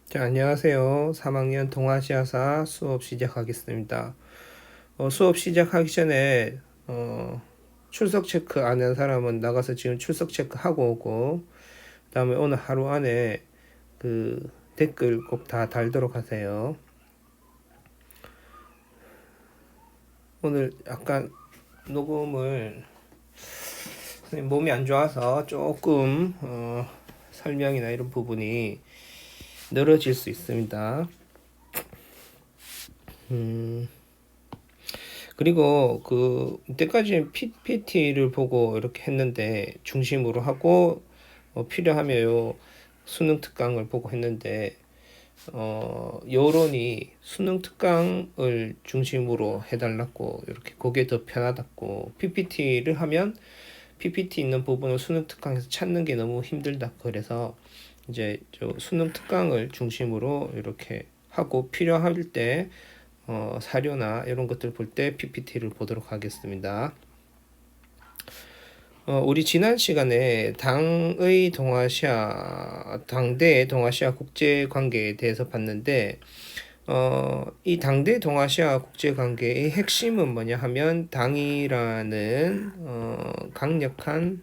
자, 안녕하세요. 3학년 동아시아사 수업 시작하겠습니다. 수업 시작하기 전에 출석 체크 안 한 사람은 나가서 지금 출석 체크 하고 오고, 그다음에 오늘 하루 안에 그 댓글 꼭 다 달도록 하세요. 오늘 약간 녹음을 선생님 몸이 안 좋아서 조금 설명이나 이런 부분이 늘어질 수 있습니다. 그리고 이때까지 PPT를 보고 이렇게 했는데 중심으로 하고 필요하면 요 수능 특강을 보고 했는데 여론이 수능 특강을 중심으로 해달라고 이렇게 그게 더 편하다고 PPT를 하면 PPT 있는 부분을 수능 특강에서 찾는 게 너무 힘들다 그래서 이제 저 수능 특강을 중심으로 이렇게 하고 필요할 때 사료나 이런 것들 볼 때 PPT를 보도록 하겠습니다. 우리 지난 시간에 당대의 동아시아 국제 관계에 대해서 봤는데, 이 당대 동아시아 국제 관계의 핵심은 뭐냐 하면 당이라는 강력한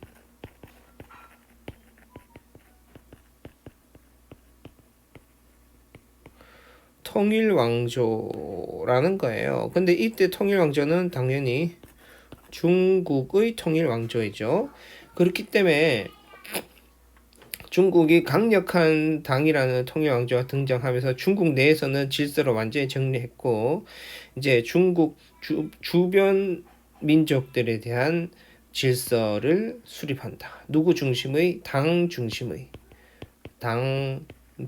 통일왕조라는 거예요. 근데 이때 통일왕조는 당연히 중국의 통일왕조이죠. 그렇기 때문에 중국이 강력한 당이라는 통일왕조가 등장하면서 중국 내에서는 질서를 완전히 정리했고, 이제 중국 주변 민족들에 대한 질서를 수립한다. 누구 중심의? 당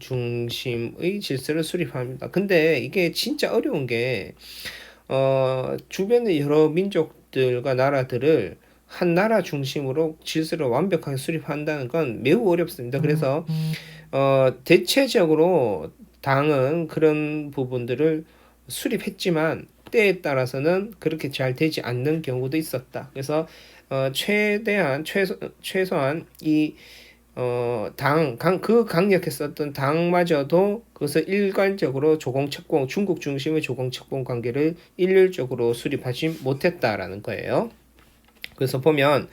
중심의 질서를 수립합니다. 근데 이게 진짜 어려운 게 주변의 여러 민족들과 나라들을 한 나라 중심으로 질서를 완벽하게 수립한다는 건 매우 어렵습니다. 그래서 대체적으로 당은 그런 부분들을 수립했지만 때에 따라서는 그렇게 잘 되지 않는 경우도 있었다. 그래서 최소한 이 그 강력했었던 당마저도 그것을 일괄적으로 중국 중심의 조공책공 관계를 일률적으로 수립하지 못했다라는 거예요. 그래서 보면,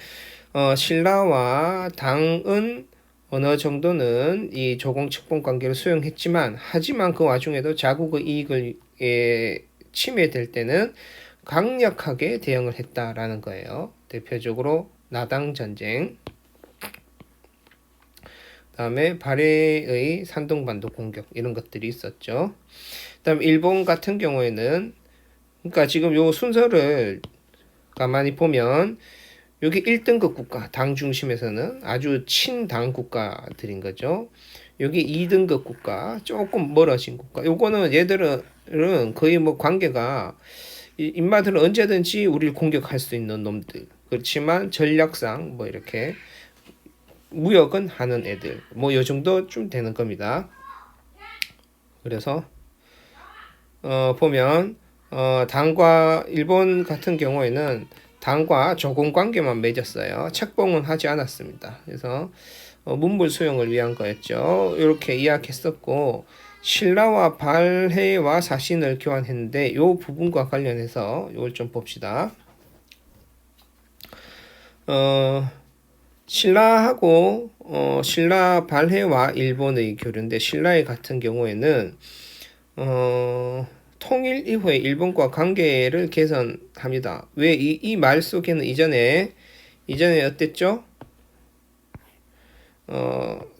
신라와 당은 어느 정도는 이 조공책공 관계를 수용했지만, 하지만 그 와중에도 자국의 이익을 침해될 때는 강력하게 대응을 했다라는 거예요. 대표적으로 나당 전쟁, 다음에 발해의 산둥반도 공격 이런 것들이 있었죠. 그다음 일본 같은 경우에는 그러니까 지금 요 순서를 가만히 보면 여기 1등급 국가 당 중심에서는 아주 친당 국가들인 거죠. 여기 2등급 국가 조금 멀어진 국가. 요거는 얘들은 거의 뭐 관계가 인마들은 언제든지 우리를 공격할 수 있는 놈들. 그렇지만 전략상 뭐 이렇게 무역은 하는 애들 뭐 요 정도쯤 되는 겁니다. 그래서 보면 당과 일본 같은 경우에는 당과 조공 관계만 맺었어요. 책봉은 하지 않았습니다. 그래서 문물 수용을 위한 거였죠. 이렇게 이야기했었고 신라와 발해와 사신을 교환했는데 이 부분과 관련해서 이걸 좀 봅시다. 신라하고 신라 발해와 일본의 교류인데 신라의 같은 경우에는 통일 이후에 일본과 관계를 개선합니다. 왜 이 말 속에는 이전에 어땠죠?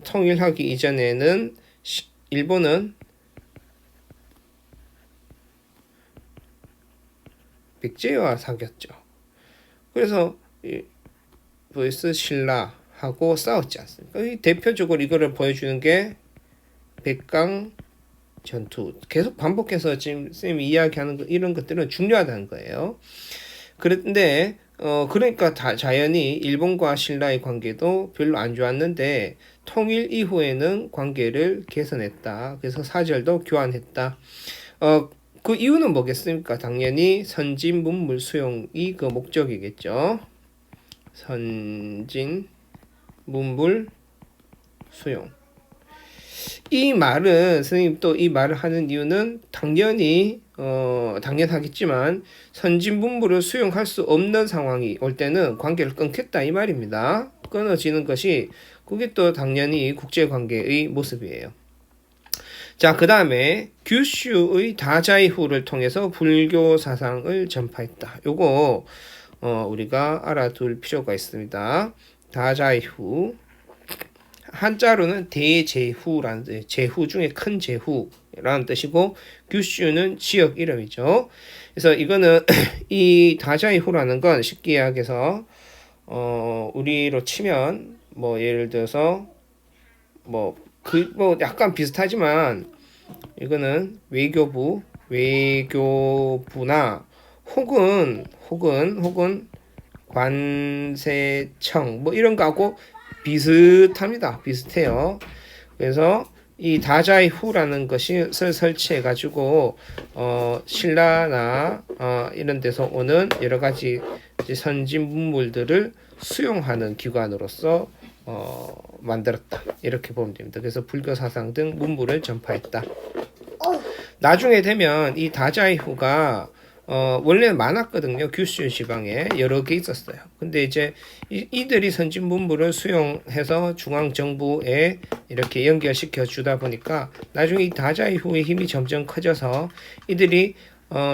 통일하기 이전에는 일본은 백제와 사귀었죠. 그래서 vs 신라하고 싸웠지 않습니까? 대표적으로 이거를 보여주는 게 백강 전투. 계속 반복해서 지금 쌤이 이야기하는 이런 것들은 중요하다는 거예요. 그런데 그러니까 자연히 일본과 신라의 관계도 별로 안 좋았는데 통일 이후에는 관계를 개선했다. 그래서 사절도 교환했다. 그 이유는 뭐겠습니까? 당연히 선진 문물 수용이 그 목적이겠죠. 선진 문물 수용. 이 말은 선생님 또 이 말을 하는 이유는 당연히 당연하겠지만 선진 분부를 수용할 수 없는 상황이 올 때는 관계를 끊겠다 이 말입니다. 끊어지는 것이 그게 또 당연히 국제 관계의 모습이에요. 자, 그 다음에 규슈의 다자이후를 통해서 불교 사상을 전파했다. 요거 우리가 알아둘 필요가 있습니다. 다자이후 한자로는 대제후라는 뜻, 제후 중에 큰 제후라는 뜻이고 규슈는 지역 이름이죠. 그래서 이거는 이 다자이후라는 건 쉽게 이야기해서 우리로 치면 뭐 예를 들어서 뭐 약간 비슷하지만 이거는 외교부나 혹은 관세청 뭐 이런 거하고 비슷합니다. 비슷해요. 그래서 이 다자이후라는 것을 설치해 가지고 신라나 이런 데서 오는 여러 가지 선진 문물들을 수용하는 기관으로서 만들었다. 이렇게 보면 됩니다. 그래서 불교 사상 등 문물을 전파했다. 나중에 되면 이 다자이후가 원래 많았거든요. 규슈 지방에 여러 개 있었어요. 근데 이제 이들이 선진 문물을 수용해서 중앙 정부에 이렇게 연결시켜 주다 보니까 나중에 이 다자이후의 힘이 점점 커져서 이들이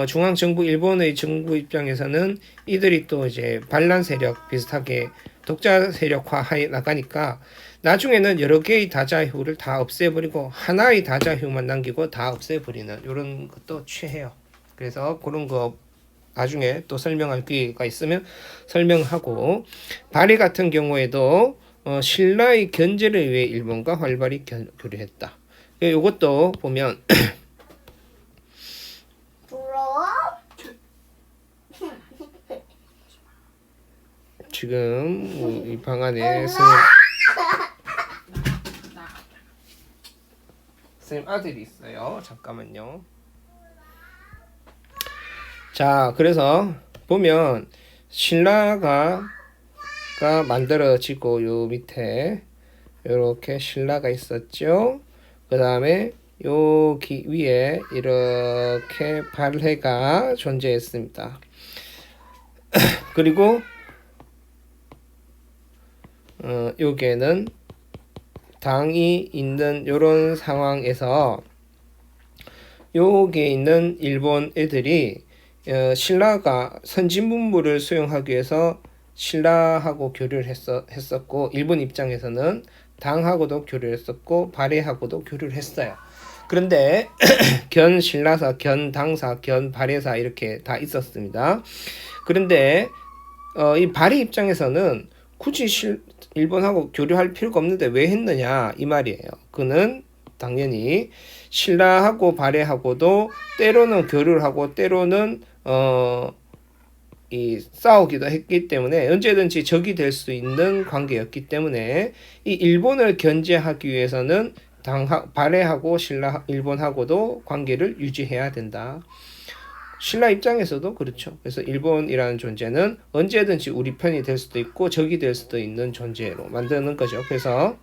중앙 정부 일본의 정부 입장에서는 이들이 또 이제 반란 세력 비슷하게 독자 세력화해 나가니까 나중에는 여러 개의 다자이후를 다 없애버리고 하나의 다자이후만 남기고 다 없애버리는 이런 것도 취해요. 그래서 그런 거 나중에 또 설명할 기회가 있으면 설명하고 발해 같은 경우에도 신라의 견제를 위해 일본과 활발히 교류했다. 이것도 보면 지금 이 방 안에 선생님 아들이 있어요. 잠깐만요. 자, 그래서 보면 신라가 만들어지고 요 밑에 이렇게 신라가 있었죠. 그 다음에 여기 위에 이렇게 발해가 존재했습니다. 그리고 여기에는 당이 있는 요런 상황에서 여기에 있는 일본 애들이 신라가 선진 문물을 수용하기 위해서 신라하고 교류를 했었고 일본 입장에서는 당하고도 교류를 했었고 발해하고도 교류를 했어요. 그런데 견 신라사, 견 당사, 견 발해사 이렇게 다 있었습니다. 그런데 이 발해 입장에서는 굳이 일본하고 교류할 필요가 없는데 왜 했느냐 이 말이에요. 그는 당연히 신라하고 발해하고도 때로는 교류를 하고 때로는 싸우기도 했기 때문에 언제든지 적이 될 수 있는 관계였기 때문에 이 일본을 견제하기 위해서는 발해하고 일본하고도 관계를 유지해야 된다. 신라 입장에서도 그렇죠. 그래서 일본이라는 존재는 언제든지 우리 편이 될 수도 있고 적이 될 수도 있는 존재로 만드는 거죠. 그래서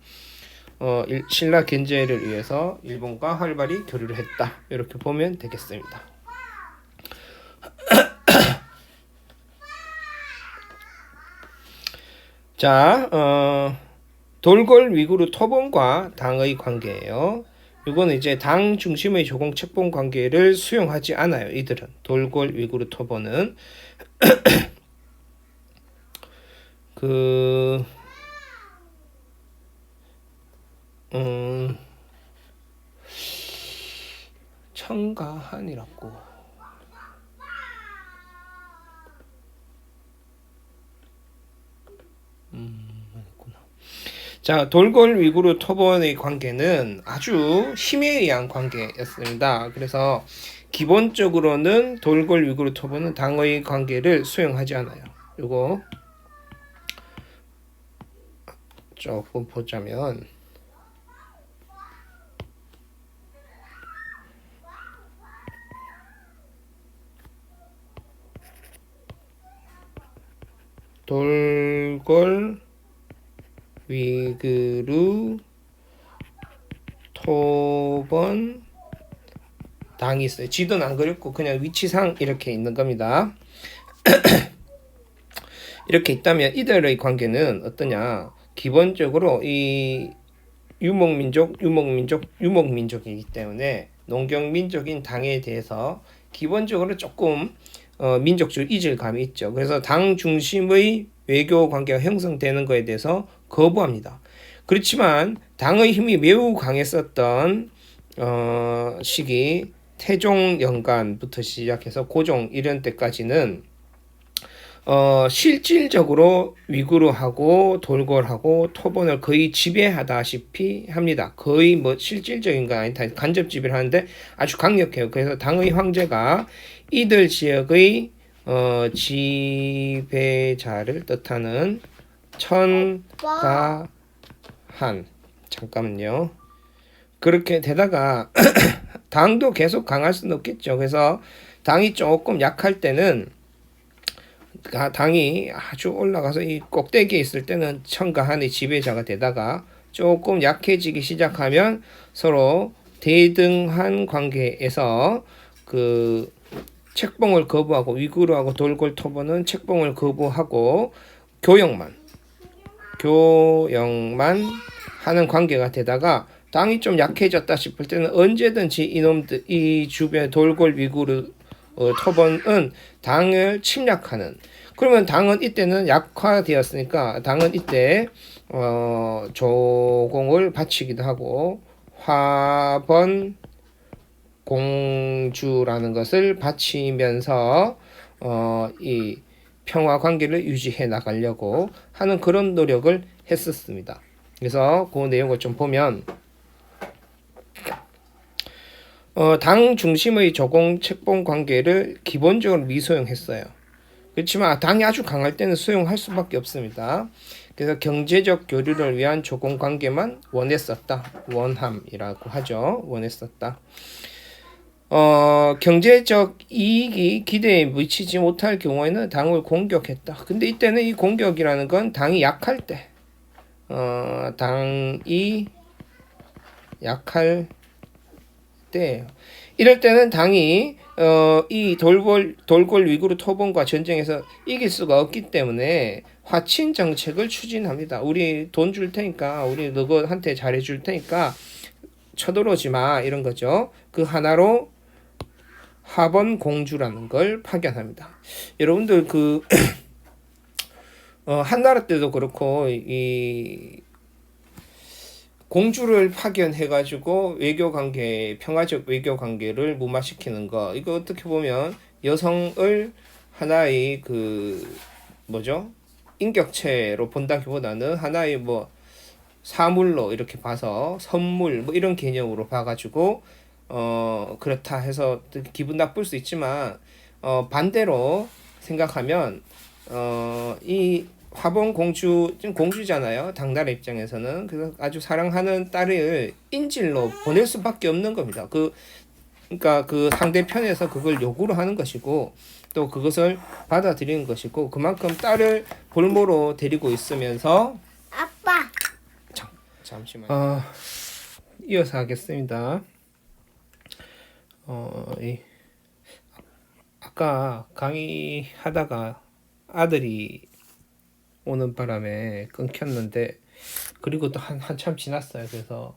신라 견제를 위해서 일본과 활발히 교류를 했다. 이렇게 보면 되겠습니다. 자, 돌골 위구르 토본과 당의 관계예요. 이거는 이제 당 중심의 조공 책봉 관계를 수용하지 않아요. 이들은 돌골 위구르 토본은 청가한이라고 자, 돌골 위구르 토본의 관계는 아주 힘에 의한 관계였습니다. 그래서 기본적으로는 돌골 위구르 토본은 당의 관계를 수용하지 않아요. 이거 조금 보자면 돌골 위구르 토번 당이 있어요. 지도는 안 그렸고 그냥 위치상 이렇게 있는 겁니다. 이렇게 있다면 이들의 관계는 어떠냐? 기본적으로 이 유목민족이기 때문에 농경민족인 당에 대해서 기본적으로 조금 민족주의 이질감이 있죠. 그래서 당 중심의 외교 관계가 형성되는 것에 대해서 거부합니다. 그렇지만 당의 힘이 매우 강했었던 시기 태종 연간부터 시작해서 고종 이런 때까지는 실질적으로 위구르하고 돌궐하고 토본을 거의 지배하다시피 합니다. 거의 뭐 실질적인 건 아니다. 간접 지배를 하는데 아주 강력해요. 그래서 당의 황제가 이들 지역의 지배자를 뜻하는 천가한 잠깐만요. 그렇게 되다가 당도 계속 강할 수는 없겠죠. 그래서 당이 조금 약할 때는 당이 아주 올라가서 이 꼭대기에 있을 때는 천가한의 지배자가 되다가 조금 약해지기 시작하면 서로 대등한 관계에서 그 책봉을 거부하고 위구르하고 돌궐 토본은 책봉을 거부하고 교역만 하는 관계가 되다가 당이 좀 약해졌다 싶을 때는 언제든지 이놈들 이 주변 돌궐 위구르 토본은 당을 침략하는. 그러면 당은 이때는 약화되었으니까 당은 이때 조공을 바치기도 하고 화번 공주라는 것을 바치면서 이 평화 관계를 유지해 나가려고 하는 그런 노력을 했었습니다. 그래서 그 내용을 좀 보면 당 중심의 조공 책봉 관계를 기본적으로 미소용했어요. 그렇지만 당이 아주 강할 때는 수용할 수밖에 없습니다. 그래서 경제적 교류를 위한 조공 관계만 원했었다. 원함이라고 하죠. 원했었다. 경제적 이익이 기대에 미치지 못할 경우에는 당을 공격했다. 근데 이때는 이 공격이라는 건 당이 약할 때, 당이 약할 때, 이럴 때는 당이 이 돌궐 위구르 토본과 전쟁에서 이길 수가 없기 때문에 화친 정책을 추진합니다. 우리 돈 줄 테니까, 우리 너한테 잘해줄 테니까 쳐들어오지 마, 이런 거죠. 그 하나로 화번 공주라는 걸 파견합니다. 여러분들 그 한나라 때도 그렇고 이 공주를 파견해가지고 외교관계, 평화적 외교관계를 무마시키는 거, 이거 어떻게 보면 여성을 하나의 그 뭐죠? 인격체로 본다기보다는 하나의 뭐 사물로 이렇게 봐서 선물 뭐 이런 개념으로 봐가지고 그렇다 해서 기분 나쁠 수 있지만 반대로 생각하면 이 화본 공주 지금 공주잖아요. 당나라 입장에서는 그래서 아주 사랑하는 딸을 인질로 보낼 수밖에 없는 겁니다. 그러니까 그 상대편에서 그걸 요구를 하는 것이고 또 그것을 받아들이는 것이고 그만큼 딸을 볼모로 데리고 있으면서 아빠. 잠시만. 이어서 하겠습니다. 아까 강의하다가 아들이 오는 바람에 끊겼는데 그리고 또 한참 지났어요. 그래서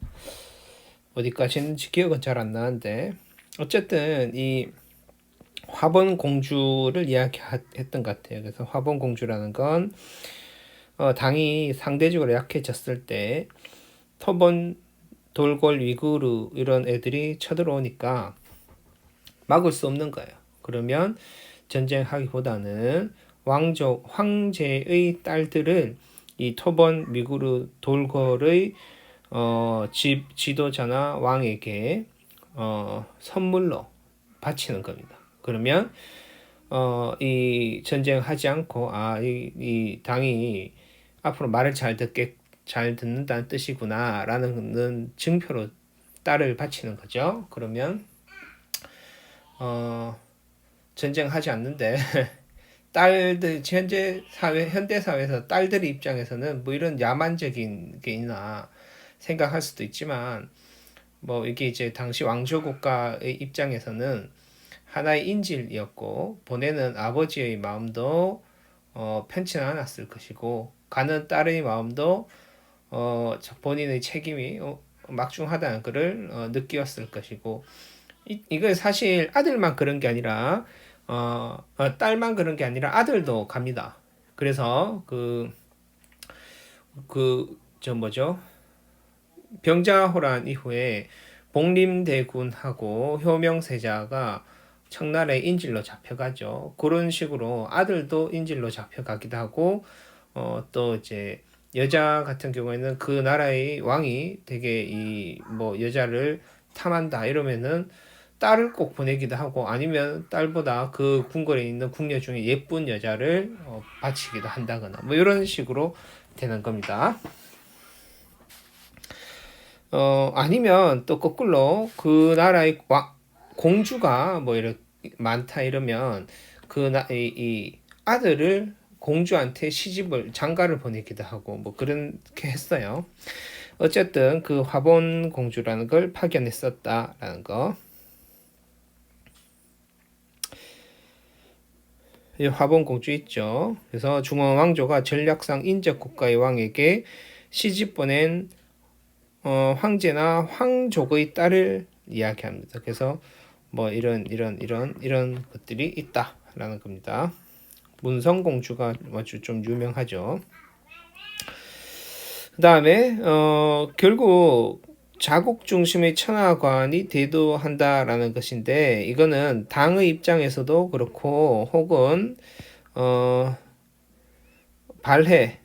어디까지 했는지 기억은 잘 안 나는데 어쨌든 이 화본 공주를 이야기했던 것 같아요. 그래서 화본 공주라는 건 당이 상대적으로 약해졌을 때 토본 돌궐 위구르 이런 애들이 쳐들어오니까 막을 수 없는 거예요. 그러면 전쟁하기보다는 황제의 딸들을 이 토본 위구르 돌궐의 지도자나 왕에게 선물로 바치는 겁니다. 그러면 이 전쟁하지 않고 이 당이 앞으로 말을 잘 듣는다는 뜻이구나라는 증표로 딸을 바치는 거죠. 그러면 전쟁하지 않는데 딸들 현대 사회에서 딸들의 입장에서는 뭐 이런 야만적인 게 있나 생각할 수도 있지만 뭐 이게 이제 당시 왕조 국가의 입장에서는 하나의 인질이었고 보내는 아버지의 마음도 편치는 않았을 것이고 가는 딸의 마음도 본인의 책임이 막중하다는 것을 느꼈을 것이고 이거 사실 아들만 그런 게 아니라 딸만 그런 게 아니라 아들도 갑니다. 그래서 저 뭐죠? 병자호란 이후에 복림대군하고 효명세자가 청나라에 인질로 잡혀가죠. 그런 식으로 아들도 인질로 잡혀가기도 하고 또 이제 여자 같은 경우에는 그 나라의 왕이 되게 이 뭐 여자를 탐한다 이러면은 딸을 꼭 보내기도 하고 아니면 딸보다 그 궁궐에 있는 궁녀 중에 예쁜 여자를 바치기도 한다거나 뭐 이런 식으로 되는 겁니다. 아니면 또 거꾸로 그 나라의 공주가 뭐 이렇게 많다 이러면 이 아들을 공주한테 시집을 장가를 보내기도 하고 뭐 그렇게 했어요. 어쨌든 그 화본 공주라는 걸 파견했었다라는 거. 이 화본 공주 있죠. 그래서 중원 왕조가 전략상 인접 국가의 왕에게 시집 보낸 황제나 황족의 딸을 이야기합니다. 그래서 뭐 이런 것들이 있다라는 겁니다. 문성공주가 아주 좀 유명하죠. 그 다음에 결국 자국 중심의 천하관이 대두한다라는 것인데 이거는 당의 입장에서도 그렇고 혹은 발해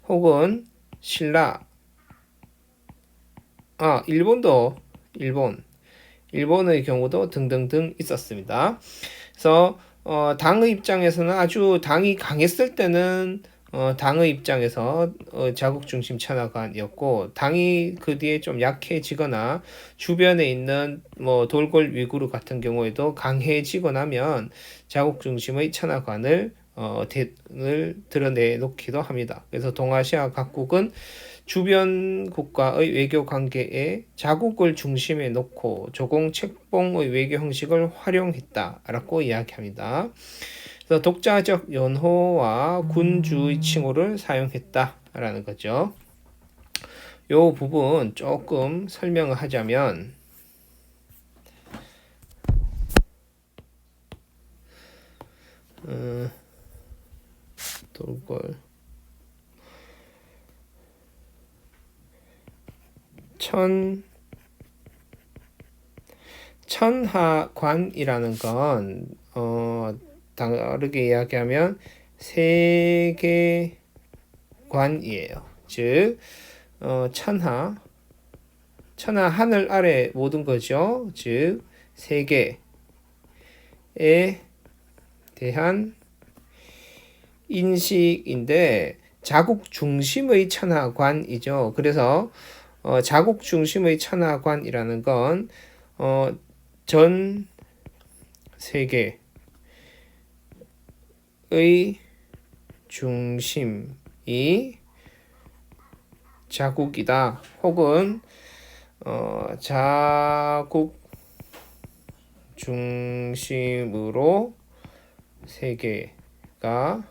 혹은 신라 일본의 경우도 등등등 있었습니다. 그래서 당의 입장에서는 아주 당이 강했을 때는 당의 입장에서 자국 중심 천하관이었고 당이 그 뒤에 좀 약해지거나 주변에 있는 뭐 돌골 위구르 같은 경우에도 강해지고 나면 자국 중심의 천하관을 드러내놓기도 합니다. 그래서 동아시아 각국은 주변 국가의 외교 관계에 자국을 중심에 놓고 조공책봉의 외교 형식을 활용했다라고 이야기합니다. 그래서 독자적 연호와 군주의 칭호를 사용했다라는 거죠. 이 부분 조금 설명을 하자면 돌골 천하관이라는 건 다르게 이야기하면 세계관이에요. 즉 천하 하늘 아래 모든 거죠. 즉 세계에 대한 인식인데 자국 중심의 천하관이죠. 그래서 자국 중심의 천하관이라는 건 전 세계의 중심이 자국이다. 혹은 자국 중심으로 세계가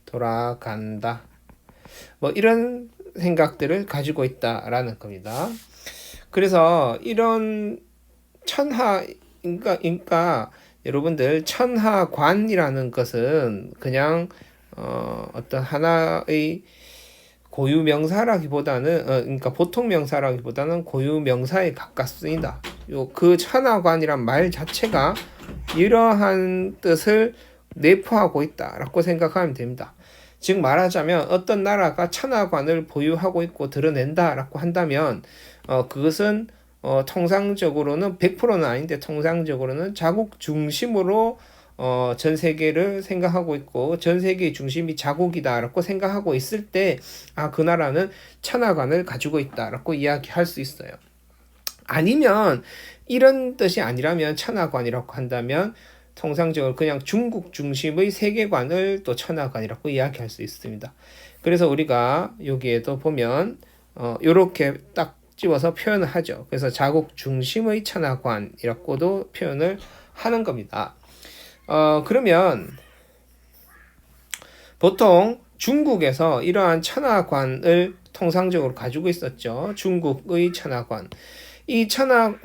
돌아간다. 뭐 이런 생각들을 가지고 있다라는 겁니다. 그래서 이런 그러니까 여러분들 천하관이라는 것은 그냥 어떤 하나의 고유 명사라기보다는 그러니까 보통 명사라기보다는 고유 명사에 가깝습니다. 그 천하관이란 말 자체가 이러한 뜻을 내포하고 있다라고 생각하면 됩니다. 즉 말하자면 어떤 나라가 천하관을 보유하고 있고 드러낸다라고 한다면 그것은 통상적으로는 100%는 아닌데 통상적으로는 자국 중심으로 전 세계를 생각하고 있고 전 세계의 중심이 자국이다라고 생각하고 있을 때 그 나라는 천하관을 가지고 있다라고 이야기할 수 있어요. 아니면 이런 뜻이 아니라면 천하관이라고 한다면 통상적으로 그냥 중국 중심의 세계관을 또 천하관이라고 이야기할 수 있습니다. 그래서 우리가 여기에도 보면 요렇게 딱 집어서 표현을 하죠. 그래서 자국 중심의 천하관이라고도 표현을 하는 겁니다. 그러면 보통 중국에서 이러한 천하관을 통상적으로 가지고 있었죠. 중국의 천하관.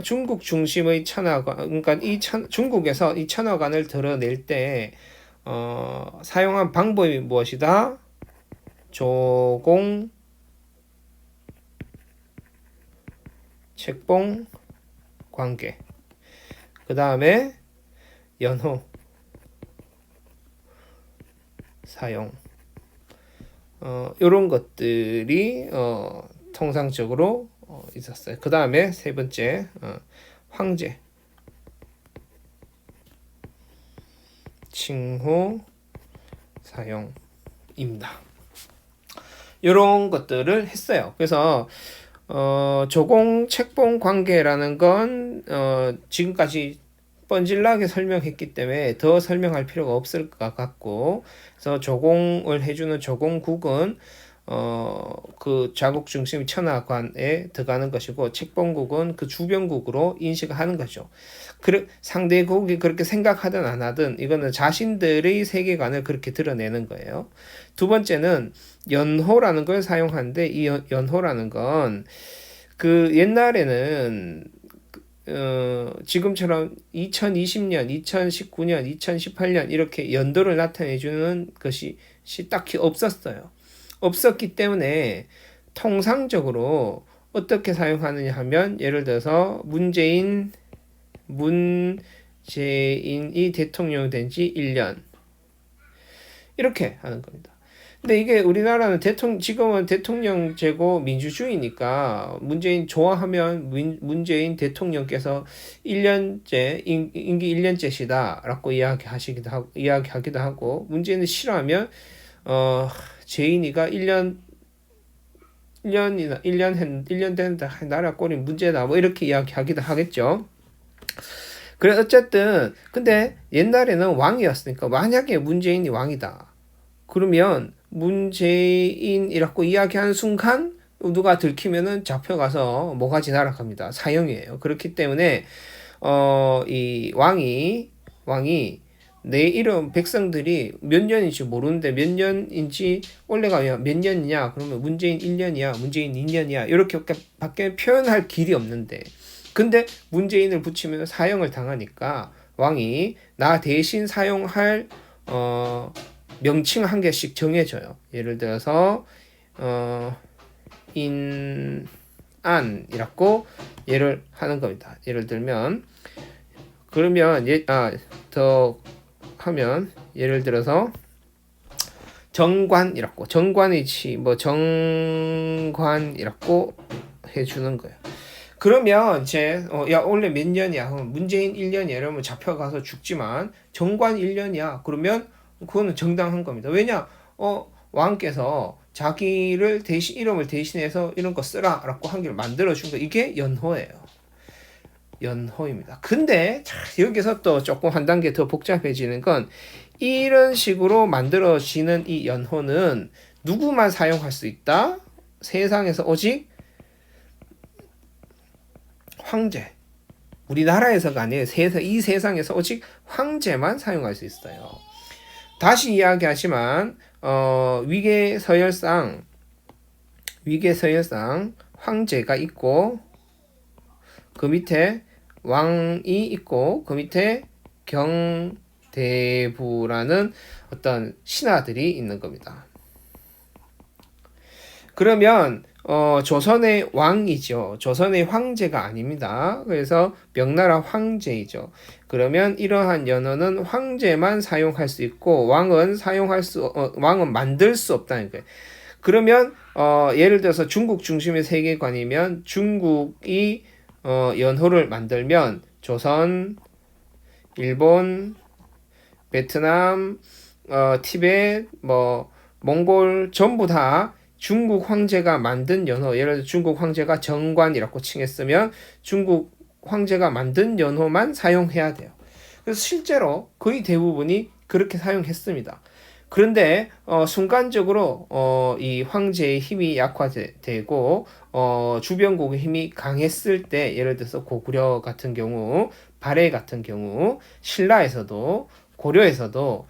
중국 중심의 천하관, 그러니까 중국에서 이 천하관을 드러낼 때, 사용한 방법이 무엇이다? 조공, 책봉, 관계. 그 다음에 연호, 사용. 요런 것들이, 통상적으로 있었어요. 그 다음에 세 번째, 황제, 칭호, 사용입니다. 이런 것들을 했어요. 그래서 조공, 책봉 관계라는 건 지금까지 뻔질나게 설명했기 때문에 더 설명할 필요가 없을 것 같고, 그래서 조공을 해주는 조공국은 그 자국 중심 천하관에 들어가는 것이고, 책봉국은 그 주변국으로 인식하는 거죠. 상대국이 그렇게 생각하든 안 하든 이거는 자신들의 세계관을 그렇게 드러내는 거예요. 두 번째는 연호라는 걸 사용하는데, 이 연호라는 건 그 옛날에는 지금처럼 2020년, 2019년, 2018년 이렇게 연도를 나타내주는 것이 딱히 없었어요. 없었기 때문에 통상적으로 어떻게 사용하느냐 하면, 예를 들어서 문재인이 대통령이 된 지 1년 이렇게 하는 겁니다. 근데 이게 우리나라는 지금은 대통령제고 민주주의니까 문재인 좋아하면 문재인 대통령께서 1년째, 임기 1년째시다라고 이야기하기도 하고, 문재인을 싫어하면, 재인이가 1년 된다, 나라 꼴이 문제다, 뭐 이렇게 이야기하기도 하겠죠. 그래, 어쨌든, 근데 옛날에는 왕이었으니까, 만약에 문재인이 왕이다, 그러면 문재인이라고 이야기하는 순간 누가 들키면은 잡혀가서 모가지 날아갑니다. 사형이에요. 그렇기 때문에 이 왕이 내 이름 백성들이 몇 년인지 모르는데, 몇 년인지 원래가 몇 년이냐, 그러면 문재인 1년이야, 문재인 2년이야, 이렇게 밖에 표현할 길이 없는데, 근데 문재인을 붙이면 사형을 당하니까 왕이 나 대신 사용할 명칭 한 개씩 정해줘요. 예를 들어서 인안이라고 예를 하는 겁니다. 예를 들면, 그러면 더 하면, 예를 들어서 정관이라고, 정관의 정관이라고 해주는 거예요. 그러면 원래 몇 년이야? 문재인 1년이야. 이러면 잡혀가서 죽지만, 정관 1년이야. 그러면 그거는 정당한 겁니다. 왜냐? 왕께서 자기를 이름을 대신해서 이런 거 쓰라라고 한 개를 만들어준 거, 이게 연호예요. 연호입니다. 근데 여기서 또 조금 한 단계 더 복잡해지는 건, 이런 식으로 만들어지는 이 연호는 누구만 사용할 수 있다? 세상에서 오직 황제. 우리나라에서가 아니에요. 이 세상에서 오직 황제만 사용할 수 있어요. 다시 이야기하지만 위계서열상 황제가 있고, 그 밑에 왕이 있고, 그 밑에 경대부라는 어떤 신하들이 있는 겁니다. 그러면 조선의 왕이죠. 조선의 황제가 아닙니다. 그래서 명나라 황제이죠. 그러면 이러한 연호는 황제만 사용할 수 있고, 왕은 만들 수 없다는 거예요. 그러면 예를 들어서 중국 중심의 세계관이면, 중국이 연호를 만들면 조선, 일본, 베트남, 티베트, 몽골 전부 다 중국 황제가 만든 연호, 예를 들어 중국 황제가 정관이라고 칭했으면 중국 황제가 만든 연호만 사용해야 돼요. 그래서 실제로 거의 대부분이 그렇게 사용했습니다. 그런데 순간적으로 이 황제의 힘이 약화되고 주변국의 힘이 강했을 때 예를 들어서 고구려 같은 경우, 발해 같은 경우, 신라에서도 고려에서도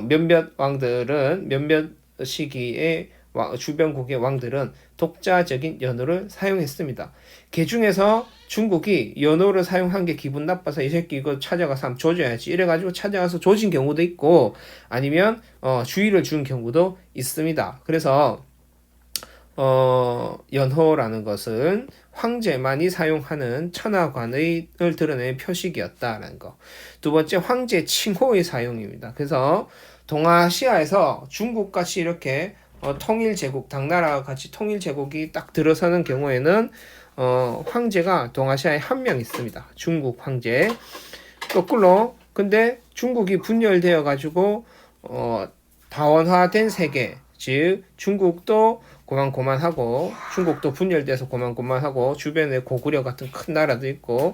몇몇 왕들은 몇몇 시기에 주변국의 왕들은 독자적인 연호를 사용했습니다. 그 중에서 중국이 연호를 사용한 게 기분 나빠서 이 새끼 이거 찾아가서 한번 조져야지 이래가지고 찾아가서 조진 경우도 있고 아니면 주의를 준 경우도 있습니다. 그래서 연호라는 것은 황제만이 사용하는 천하관을 드러내는 표식이었다라는 거. 두 번째, 황제 칭호의 사용입니다. 그래서 동아시아에서 중국같이 이렇게 통일제국, 당나라와 같이 통일제국이 딱 들어서는 경우에는 황제가 동아시아에 한 명 있습니다. 중국 황제. 거꾸로 근데 중국이 분열되어 가지고 다원화된 세계, 즉 중국도 고만고만하고 중국도 분열돼서 고만고만하고 주변에 고구려 같은 큰 나라도 있고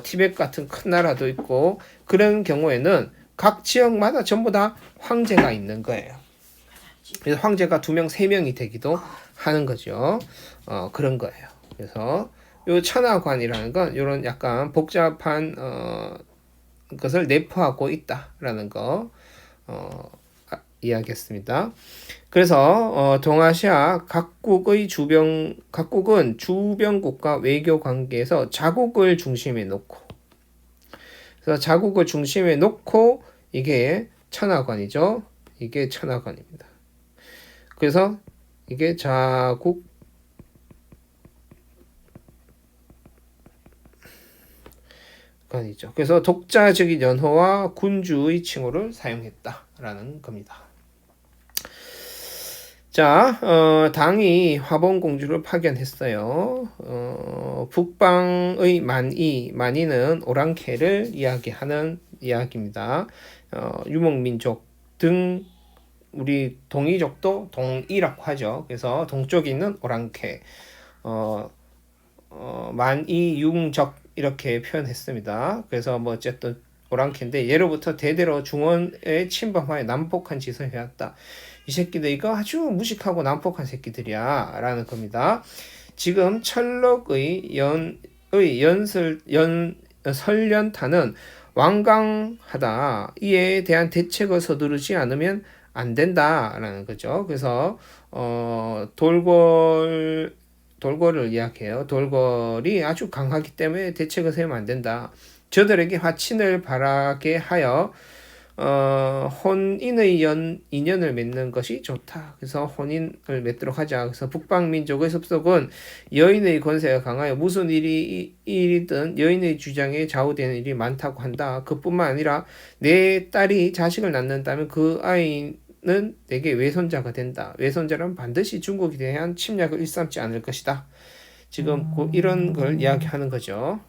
티벳 같은 큰 나라도 있고 그런 경우에는 각 지역마다 전부 다 황제가 있는 거예요. 그래서 황제가 2명, 3명이 되기도 하는 거죠. 그런 거예요. 그래서 요 천하관이라는 건 이런 약간 복잡한 것을 내포하고 있다라는 거 이야기했습니다. 그래서 동아시아 각국은 주변국과 외교 관계에서 자국을 중심에 놓고 그래서 자국을 중심에 놓고 이게 천하관이죠. 이게 천하관입니다. 그래서 이게 자국 관이죠. 그래서 독자적인 연호와 군주의 칭호를 사용했다라는 겁니다. 자, 당이 화본공주를 파견했어요. 북방의 만이는 오랑캐를 이야기하는 이야기입니다. 유목민족 등 우리 동이족도 동이라고 하죠. 그래서 동쪽에 있는 오랑캐, 만이융적 이렇게 표현했습니다. 그래서 뭐 어쨌든 오랑캐인데 예로부터 대대로 중원에 침범하여 난폭한 짓을 해왔다. 이 새끼들 이거 아주 무식하고 난폭한 새끼들이야 라는 겁니다. 지금 철록의 설련타는 완강하다. 이에 대한 대책을 서두르지 않으면 안 된다라는 거죠. 그래서 돌궐을 이야기해요. 돌궐이 아주 강하기 때문에 대책을 세우면 안 된다. 저들에게 화친을 바라게 하여 혼인의 인연을 맺는 것이 좋다. 그래서 혼인을 맺도록 하자. 그래서 북방민족의 습속은 여인의 권세가 강하여 무슨 일이든 여인의 주장에 좌우되는 일이 많다고 한다. 그뿐만 아니라 내 딸이 자식을 낳는다면 그 아이는 내게 외손자가 된다. 외손자란 반드시 중국에 대한 침략을 일삼지 않을 것이다. 지금 이런 걸 이야기하는 거죠.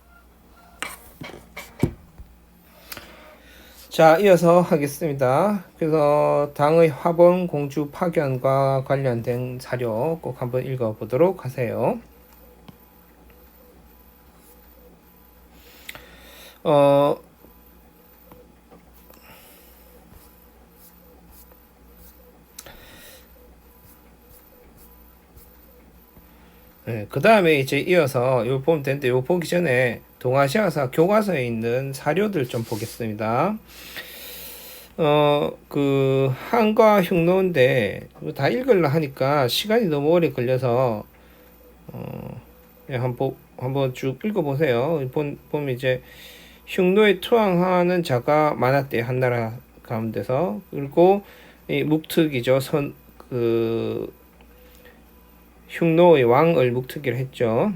자, 이어서 하겠습니다. 그래서 당의 화본 공주 파견과 관련된 사료 꼭 한번 읽어보도록 하세요. 네, 그 다음에 이제 이어서 요 보면 되는데 요 보기 전에 동아시아사 교과서에 있는 사료들 좀 보겠습니다. 그 한과 흉노인데 다 읽으려 하니까 시간이 너무 오래 걸려서 그냥 한번 쭉 읽어보세요. 보면 이제 흉노에 투항하는 자가 많았대 한나라 가운데서. 그리고 이 묵특이죠. 흉노의 왕을 묵특이를 했죠.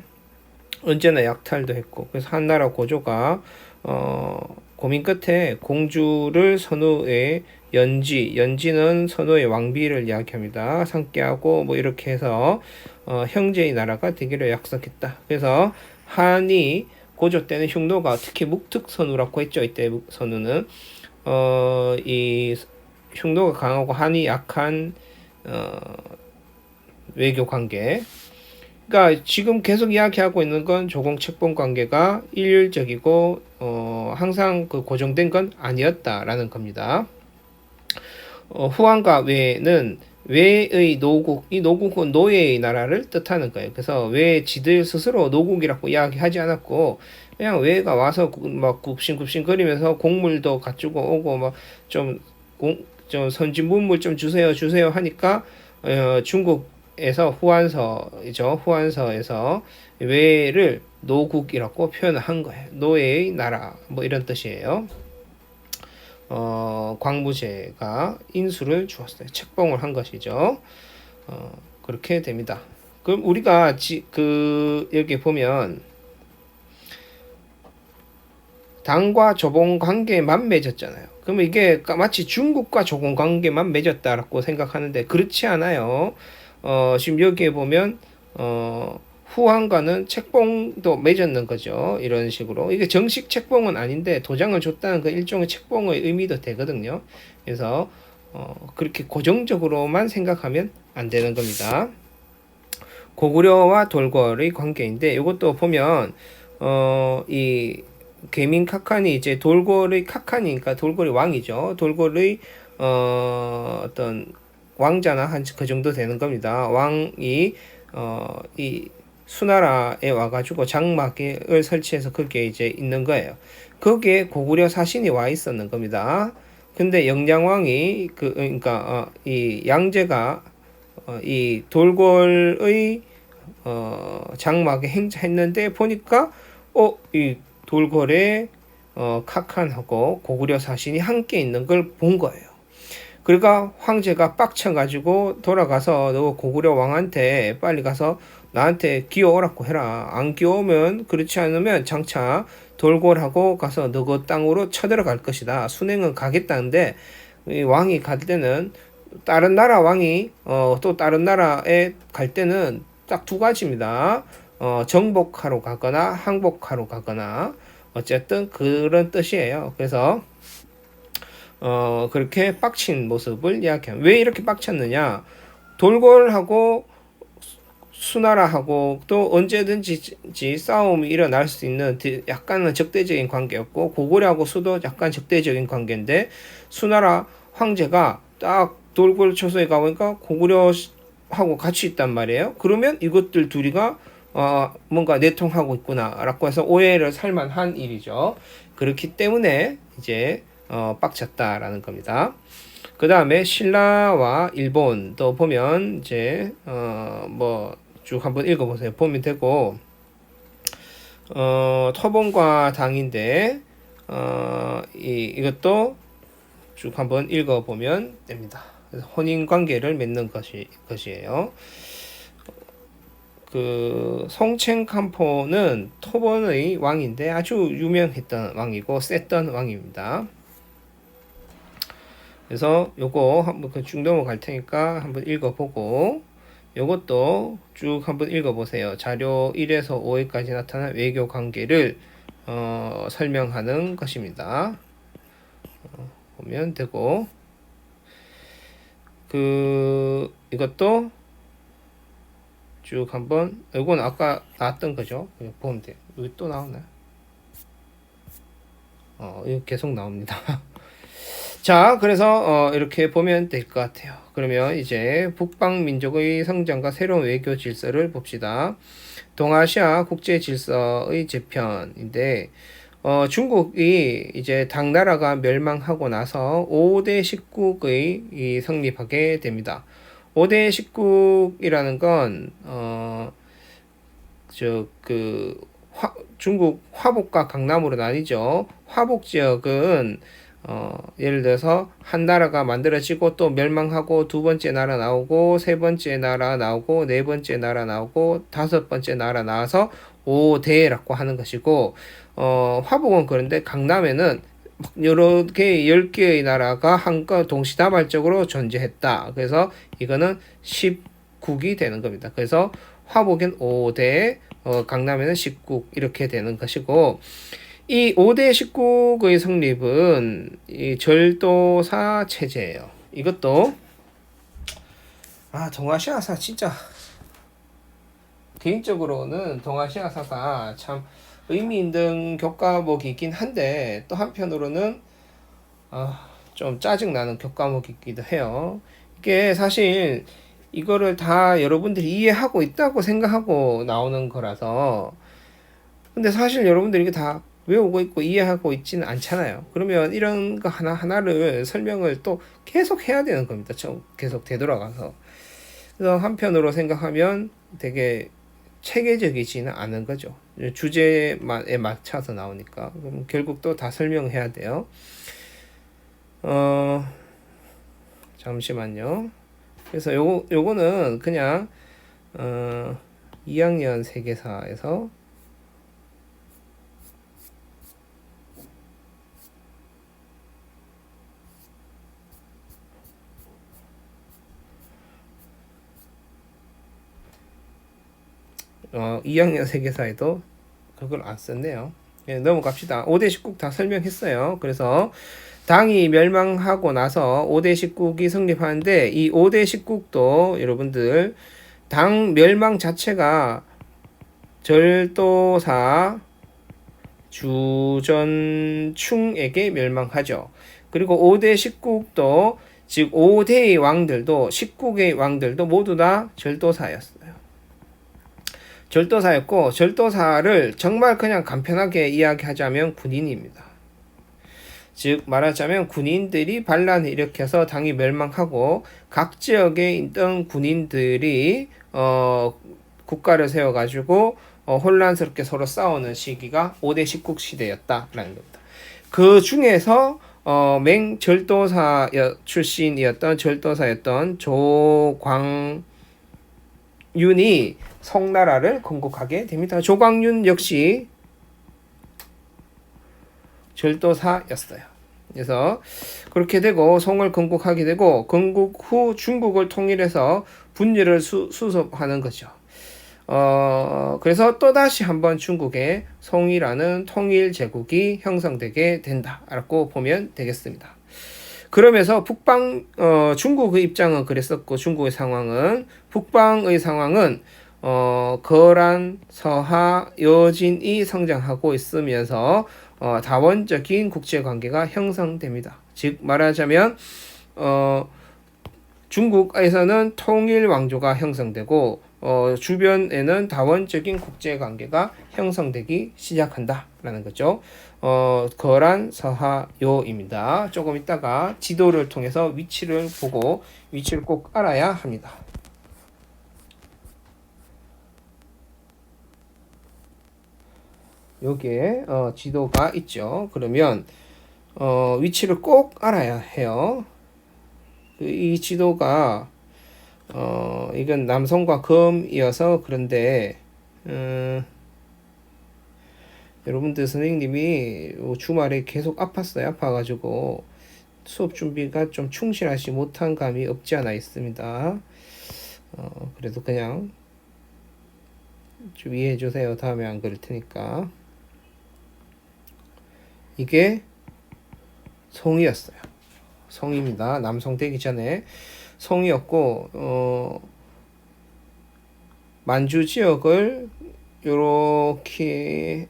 언제나 약탈도 했고. 그래서 한나라 고조가 고민 끝에 공주를 선우의 연지는 선우의 왕비를 이야기합니다. 상께하고 뭐 이렇게 해서 형제의 나라가 되기로 약속했다. 그래서 한이 고조 때는 흉노가 특히 묵특선우라고 했죠. 이때 선우는 이 흉노가 강하고 한이 약한 외교 관계. 그러니까 지금 계속 이야기하고 있는 건 조공책봉 관계가 일률적이고 항상 그 고정된 건 아니었다라는 겁니다. 후한과 외는 외의 노국, 이 노국은 노예의 나라를 뜻하는 거예요. 그래서 외 지들 스스로 노국이라고 이야기하지 않았고 그냥 외가 와서 막 굽신굽신 거리면서 곡물도 갖추고 오고 좀 선진문물 좀 주세요 하니까 중국에서 후한서이죠. 후한서에서 외를 노국이라고 표현한 거예요. 노예의 나라 뭐 이런 뜻이에요. 광무제가 인수를 주었어요. 책봉을 한 것이죠. 그렇게 됩니다. 그럼 우리가 여기 보면 당과 조공 관계만 맺었잖아요. 그러면 이게 마치 중국과 조공 관계만 맺었다라고 생각하는데 그렇지 않아요. 지금 여기에 보면 후한과는 책봉도 맺었는 거죠. 이런 식으로. 이게 정식 책봉은 아닌데 도장을 줬다는 그 일종의 책봉의 의미도 되거든요. 그래서 그렇게 고정적으로만 생각하면 안 되는 겁니다. 고구려와 돌궐의 관계인데 이것도 보면 이 괴민 카칸이 이제 돌궐의 카칸이니까 돌궐의 왕이죠. 돌궐의 어떤 왕자나 한 그 정도 되는 겁니다. 왕이 이 수나라에 와가지고 장막을 설치해서 거기에 이제 있는 거예요. 거기에 고구려 사신이 와 있었는 겁니다. 근데 영량왕이 그러니까 이 양제가 이 돌궐의 장막에 행차했는데 보니까 이 돌궐에 카칸하고 고구려 사신이 함께 있는 걸 본 거예요. 그러니까 황제가 빡쳐가지고 돌아가서 너 고구려 왕한테 빨리 가서 나한테 기어오라고 해라. 안 기어오면 그렇지 않으면 장차 돌궐하고 가서 너 그 땅으로 쳐들어갈 것이다. 순행은 가겠다는데 이 왕이 갈 때는 다른 나라 왕이 또 다른 나라에 갈 때는 딱 두 가지입니다. 정복하러 가거나 항복하러 가거나 어쨌든 그런 뜻이에요. 그래서 그렇게 빡친 모습을 이야기합니다. 왜 이렇게 빡쳤느냐? 돌궐하고 수나라하고 또 언제든지 싸움이 일어날 수 있는 약간은 적대적인 관계였고 고구려하고 수도 약간 적대적인 관계인데 수나라 황제가 딱 돌궐 초소에 가보니까 고구려하고 같이 있단 말이에요. 그러면 이것들 둘이가 뭔가 내통하고 있구나라고 해서 오해를 살만한 일이죠. 그렇기 때문에 이제 빡쳤다라는 겁니다. 그 다음에 신라와 일본도 보면 이제 뭐 쭉 한번 읽어보세요. 보면 되고 토본과 당인데 이것도 쭉 한번 읽어보면 됩니다. 그래서 혼인 관계를 맺는 것이에요. 그 송첸캄포는 토본의 왕인데 아주 유명했던 왕이고 셌던 왕입니다. 그래서 요거 한번 쭉 넘어갈 테니까 한번 읽어보고 요것도 쭉 한번 읽어보세요. 자료 1에서 5회까지 나타난 외교 관계를 설명하는 것입니다. 보면 되고 이것도 쭉 한번 이건 아까 나왔던 거죠. 보면 돼요. 여기 또 나오나요? 이거 계속 나옵니다. 자, 그래서 이렇게 보면 될 것 같아요. 그러면 이제 북방 민족의 성장과 새로운 외교 질서를 봅시다. 동아시아 국제 질서의 재편인데 중국이 이제 당나라가 멸망하고 나서 5대 식국의 성립하게 됩니다. 5대 식국이라는 건 중국 화북과 강남으로 나뉘죠. 화북 지역은 예를 들어서 한 나라가 만들어지고 또 멸망하고 두 번째 나라 나오고 세 번째 나라 나오고 네 번째 나라 나오고 다섯 번째 나라 나와서 5대라고 하는 것이고 화북은 그런데 강남에는 여러 개 10개의 나라가 한껏 동시다발적으로 존재했다. 그래서 이거는 10국이 되는 겁니다. 그래서 화북엔 5대, 강남에는 10국 이렇게 되는 것이고 이 5대 10국의 성립은 이 절도사 체제예요. 이것도 동아시아사 진짜 개인적으로는 동아시아사가 참 의미 있는 교과목이긴 한데 또 한편으로는 좀 짜증나는 교과목이기도 해요. 이게 사실 이거를 다 여러분들이 이해하고 있다고 생각하고 나오는 거라서, 근데 사실 여러분들이 이게 다 외우고 있고 이해하고 있지는 않잖아요. 그러면 이런 거 하나하나를 설명을 또 계속 해야 되는 겁니다. 계속 되돌아가서. 그래서 한편으로 생각하면 되게 체계적이지는 않은 거죠. 주제에 맞춰서 나오니까. 그럼 결국 또 다 설명해야 돼요. 잠시만요. 그래서 요거는 그냥 2학년 세계사에서 어, 2학년 세계사에도 그걸 안 썼네요. 예, 넘어갑시다. 5대 식국 다 설명했어요. 그래서 당이 멸망하고 나서 5대 식국이 성립하는데, 이 5대 식국도 여러분들 당 멸망 자체가 절도사 주전충에게 멸망하죠. 그리고 5대 식국도, 즉 5대의 왕들도, 식국의 왕들도 모두 다 절도사였어요. 절도사였고, 절도사를 정말 그냥 간편하게 이야기하자면 군인입니다. 즉 말하자면 군인들이 반란을 일으켜서 당이 멸망하고, 각 지역에 있던 군인들이 국가를 세워가지고 혼란스럽게 서로 싸우는 시기가 5대 식국 시대였다라는 겁니다. 그 중에서 맹절도사 출신이었던 절도사였던 조광윤이 송나라를 건국하게 됩니다. 조광윤 역시 절도사였어요. 그래서 그렇게 되고 송을 건국하게 되고, 건국 후 중국을 통일해서 분열을 수습하는 거죠. 그래서 또다시 한번 중국에 송이라는 통일 제국이 형성되게 된다라고 보면 되겠습니다. 그러면서 중국의 입장은 그랬었고, 중국의 상황은, 북방의 상황은 거란, 서하, 여진이 성장하고 있으면서 다원적인 국제관계가 형성됩니다. 즉 말하자면 중국에서는 통일 왕조가 형성되고 주변에는 다원적인 국제관계가 형성되기 시작한다라는 거죠. 거란, 서하, 요입니다. 조금 있다가 지도를 통해서 위치를 보고 위치를 꼭 알아야 합니다. 여기에 지도가 있죠. 그러면 위치를 꼭 알아야 해요. 이 지도가 이건 남성과 금이어서 그런데 여러분들 선생님이 주말에 계속 아팠어요. 아파가지고 수업 준비가 좀 충실하지 못한 감이 없지 않아 있습니다. 그래도 그냥 좀 이해해 주세요. 다음에 안 그럴 테니까. 이게 송이었어요. 송입니다. 남성 되기 전에 송이었고, 만주 지역을 요렇게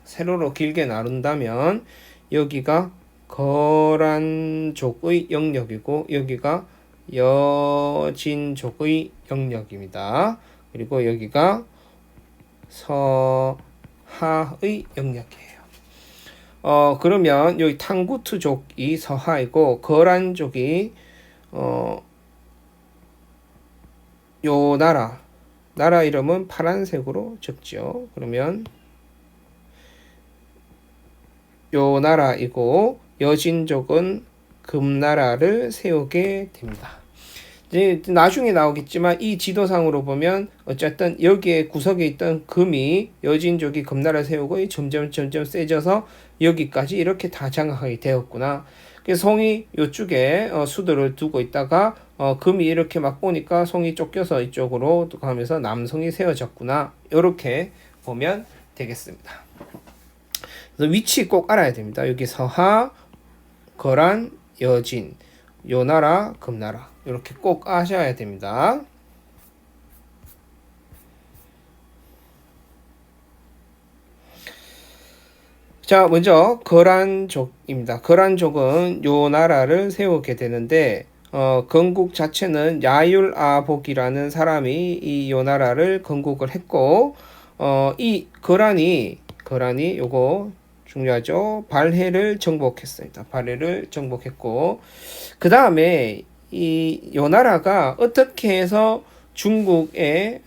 세로로 길게 나눈다면 여기가 거란족의 영역이고 여기가 여진족의 영역입니다. 그리고 여기가 서하의 영역이에요. 그러면 여기 탕구투족이 서하이고 거란족이 요 나라 이름은 파란색으로 적죠. 그러면 요 나라이고 여진족은 금나라를 세우게 됩니다. 이제 나중에 나오겠지만 이 지도상으로 보면 어쨌든 여기에 구석에 있던 금이 여진족이 금나라를 세우고 점점 세져서 여기까지 이렇게 다 장악하게 되었구나. 그래서 송이 이쪽에 수도를 두고 있다가 금이 이렇게 막 오니까 송이 쫓겨서 이쪽으로 가면서 남성이 세워졌구나. 이렇게 보면 되겠습니다. 그래서 위치 꼭 알아야 됩니다. 여기 서하, 거란, 여진, 요나라, 금나라 이렇게 꼭 아셔야 됩니다. 자, 먼저 거란족입니다. 거란족은 요 나라를 세우게 되는데 건국 자체는 야율아복이라는 사람이 이 요 나라를 건국을 했고 이 거란이 요거 중요하죠. 발해를 정복했습니다. 발해를 정복했고 그 다음에 이 요 나라가 어떻게 해서 중국에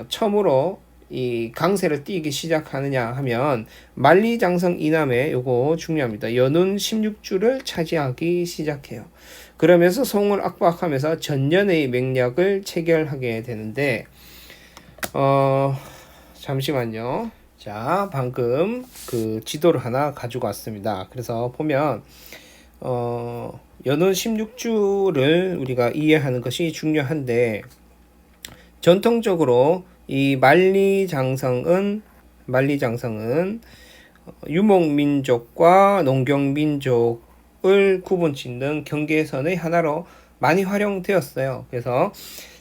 처음으로 이 강세를 띠기 시작하느냐 하면 만리장성 이남에 요거 중요합니다. 연운 16주를 차지하기 시작해요. 그러면서 송을 압박하면서 전년의 맹략을 체결하게 되는데 잠시만요. 자, 방금 그 지도를 하나 가지고 왔습니다. 그래서 보면 연운 16주를 우리가 이해하는 것이 중요한데 전통적으로 이 만리장성은 유목민족과 농경민족을 구분짓는 경계선의 하나로 많이 활용되었어요. 그래서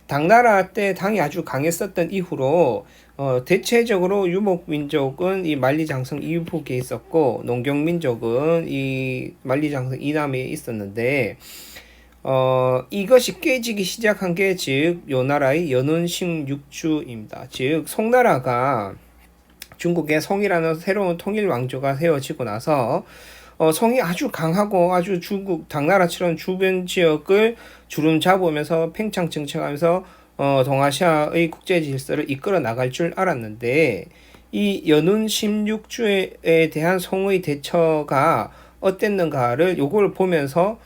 당나라 때 당이 아주 강했었던 이후로 대체적으로 유목민족은 이 만리장성 이북에 있었고 농경민족은 이 만리장성 이남에 있었는데 이것이 깨지기 시작한 게 즉 요 나라의 연운 16주입니다. 즉 송나라가 중국의 송이라는 새로운 통일 왕조가 세워지고 나서 송이 아주 강하고 아주 중국 당나라처럼 주변 지역을 주름 잡으면서 팽창증척하면서 동아시아의 국제 질서를 이끌어 나갈 줄 알았는데 이 연운 16주에 대한 송의 대처가 어땠는가를 요걸 보면서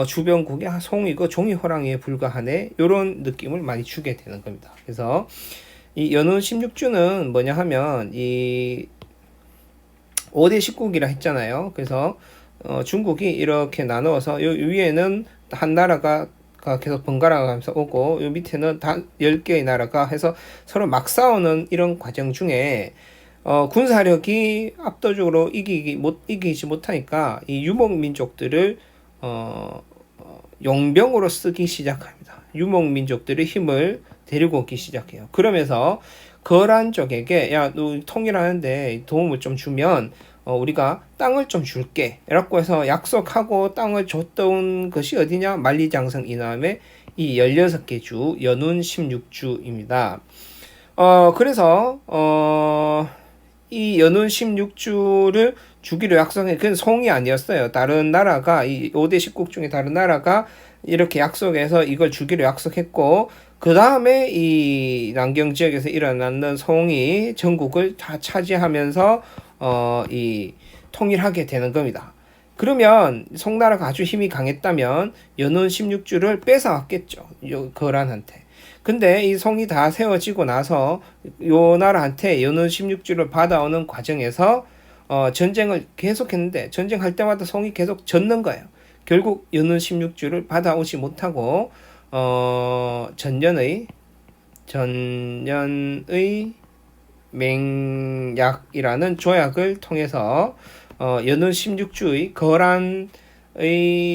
주변국이 송이고 종이호랑이에 불과하네 요런 느낌을 많이 주게 되는 겁니다. 그래서 이 연운 16주는 뭐냐 하면 이 5대 10국이라 했잖아요. 그래서 중국이 이렇게 나누어서 요 위에는 한 나라가 계속 번갈아 가면서 오고 요 밑에는 다 10개의 나라가 해서 서로 막 싸우는 이런 과정 중에 군사력이 압도적으로 이기지 못하니까 이 유목 민족들을 용병으로 쓰기 시작합니다. 유목 민족들의 힘을 데리고 오기 시작해요. 그러면서 거란 쪽에게 야, 너 통일하는데 도움을 좀 주면 우리가 땅을 좀 줄게 라고 해서 약속하고 땅을 줬던 것이 어디냐? 만리장성 이남의 이 16개 주 연운 16주입니다. 그래서 이 연운 16주를 주기로 약속해. 그건 송이 아니었어요. 다른 나라가 이 5대 10국 중에 다른 나라가 이렇게 약속해서 이걸 주기로 약속했고 그 다음에 이 남경 지역에서 일어나는 송이 전국을 다 차지하면서 이 통일하게 되는 겁니다. 그러면 송나라가 아주 힘이 강했다면 연운 16주를 뺏어왔겠죠. 거란한테. 근데 이 송이 다 세워지고 나서 요 나라한테 연운 16주를 받아오는 과정에서 전쟁을 계속했는데 전쟁할 때마다 송이 계속 졌는 거예요. 결국 연운 16주를 받아오지 못하고 전년의 맹약이라는 조약을 통해서 연운 16주의 거란의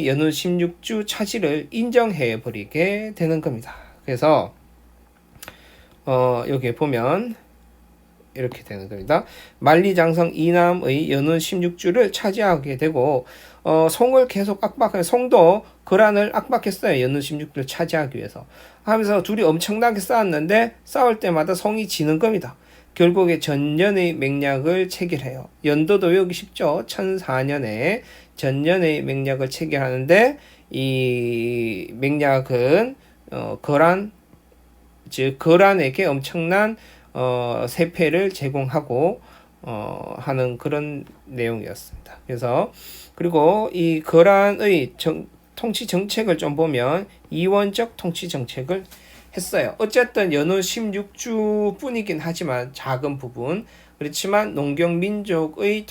연운 16주 차지를 인정해 버리게 되는 겁니다. 그래서 여기 보면 이렇게 되는 겁니다. 만리장성 이남의 연운 16주를 차지하게 되고 송을 계속 압박해 송도 거란을 압박했어요. 연운 16주를 차지하기 위해서 하면서 둘이 엄청나게 싸웠는데 싸울 때마다 송이 지는 겁니다. 결국에 전년의 맹약을 체결해요. 연도도 외우기 쉽죠. 1004년에 전년의 맹약을 체결하는데 이 맹약은 거란에게 엄청난 세패를 제공하고 하는 그런 내용이었습니다. 그래서 그리고 이 거란의 통치 정책을 좀 보면 이원적 통치 정책을 했어요. 어쨌든 연운 16주 뿐이긴 하지만 작은 부분 그렇지만 농경민족의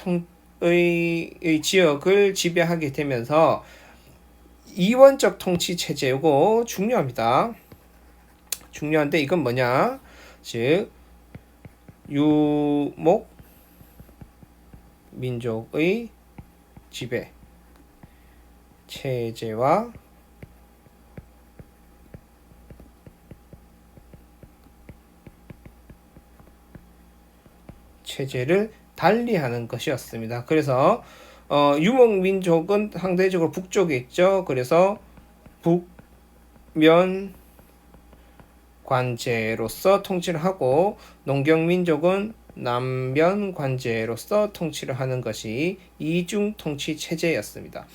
지역을 지배하게 되면서 이원적 통치 체제고 중요합니다. 중요한데 이건 뭐냐? 즉 유목 민족의 지배 체제와 체제를 달리하는 것이었습니다. 그래서 유목민족은 상대적으로 북쪽에 있죠. 그래서 북면 관제로서 통치를 하고 농경민족은 남면 관제로서 통치를 하는 것이 이중 통치 체제였습니다.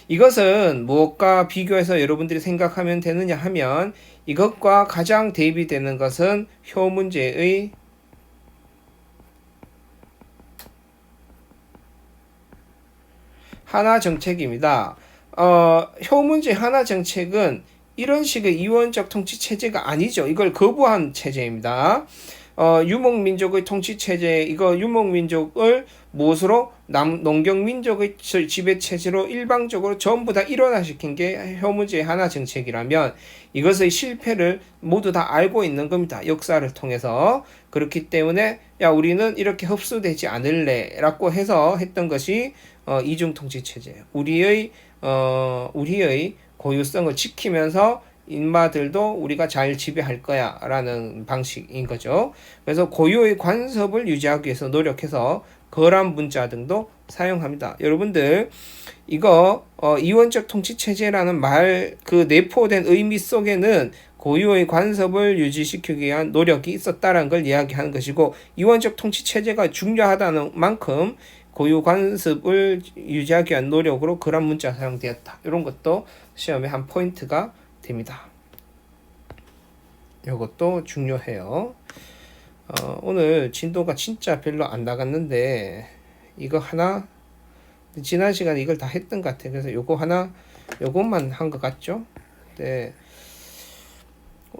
이것은 무엇과 비교해서 여러분들이 생각하면 되느냐 하면 이것과 가장 대비되는 것은 효 문제의 하나 정책입니다. 효 문제 하나 정책은 이런 식의 이원적 통치 체제가 아니죠. 이걸 거부한 체제입니다. 유목민족의 통치 체제, 이거 유목민족을 무엇으로 농경민족의 지배 체제로 일방적으로 전부 다 일원화시킨 게 효문제의 하나 정책이라면 이것의 실패를 모두 다 알고 있는 겁니다. 역사를 통해서. 그렇기 때문에 야 우리는 이렇게 흡수되지 않을래라고 해서 했던 것이 이중 통치 체제. 우리의 고유성을 지키면서 인마들도 우리가 잘 지배할 거야 라는 방식인 거죠. 그래서 고유의 관습을 유지하기 위해서 노력해서 거란 문자 등도 사용합니다. 여러분들 이거 이원적 통치체제라는 말 그 내포된 의미 속에는 고유의 관습을 유지시키기 위한 노력이 있었다는 걸 이야기하는 것이고 이원적 통치체제가 중요하다는 만큼 고유 관습을 유지하기 위한 노력으로 그런 문자 사용되었다. 이런 것도 시험의 한 포인트가 됩니다. 이것도 중요해요. 오늘 진도가 진짜 별로 안 나갔는데 이거 하나 지난 시간에 이걸 다 했던 것 같아요. 그래서 요것만 한 것 같죠? 네.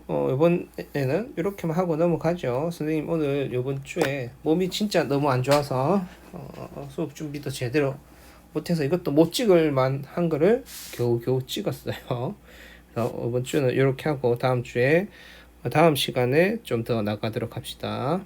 이번에는 이렇게만 하고 넘어가죠. 선생님 오늘 이번 주에 몸이 진짜 너무 안 좋아서 수업 준비도 제대로 못해서 이것도 못 찍을 만한 거를 겨우 찍었어요. 그래서 이번 주는 이렇게 하고 다음 시간에 좀 더 나가도록 합시다.